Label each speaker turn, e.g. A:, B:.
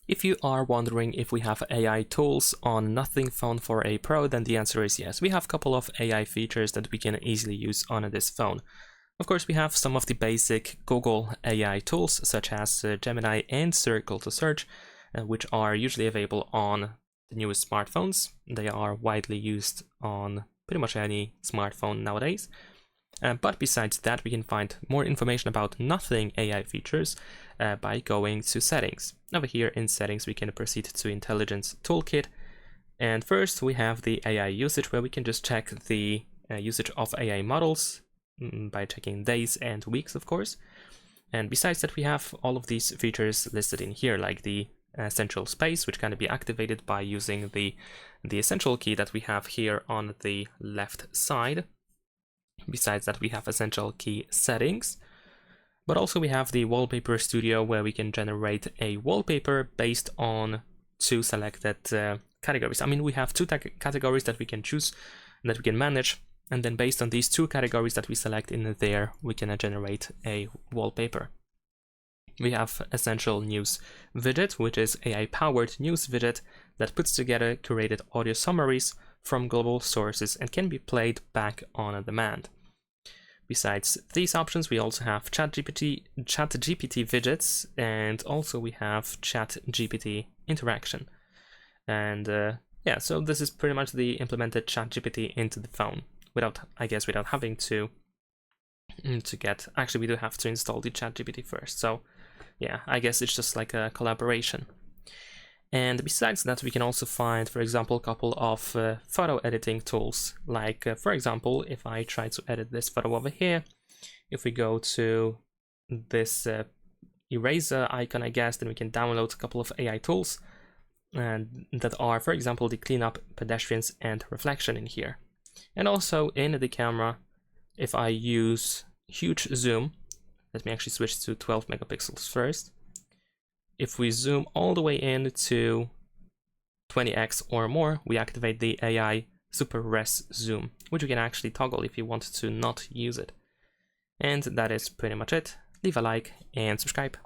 A: If you are wondering if we have AI tools on Nothing Phone 4a Pro, then the answer is yes. We have a couple of AI features that we can easily use on this phone. Of course, we have some of the basic Google AI tools, such as Gemini and Circle to Search, which are usually available on the newest smartphones. They are widely used on pretty much any smartphone nowadays. But besides that, we can find more information about Nothing AI features by going to Settings. Over here in Settings, we can proceed to Intelligence Toolkit. And first, we have the AI usage, where we can just check the usage of AI models by checking days and weeks, of course. And besides that, we have all of these features listed in here, like the essential space, which can be activated by using the essential key that we have here on the left side. Besides that, we have essential key settings, but also we have the wallpaper studio, where we can generate a wallpaper based on two selected categories. I mean, we have two categories that we can choose, that we can manage, and then based on these two categories that we select in there, we can generate a wallpaper. We have Essential News widget, which is AI-powered news widget that puts together curated audio summaries from global sources and can be played back on demand. Besides these options, we also have ChatGPT widgets, and also we have ChatGPT interaction. And yeah, so this is pretty much the implemented ChatGPT into the phone, without having to get. Actually, we do have to install the ChatGPT first. So yeah, I guess it's just like a collaboration. And besides that, we can also find, for example, a couple of photo editing tools. Like, for example, if I try to edit this photo over here, if we go to this eraser icon, I guess, then we can download a couple of AI tools and that are, for example, the cleanup, pedestrians, and reflection in here. And also in the camera, if I use huge zoom, let me actually switch to 12 megapixels first. If we zoom all the way in to 20x or more, we activate the AI Super Res Zoom, which you can actually toggle if you want to not use it. And that is pretty much it. Leave a like and subscribe.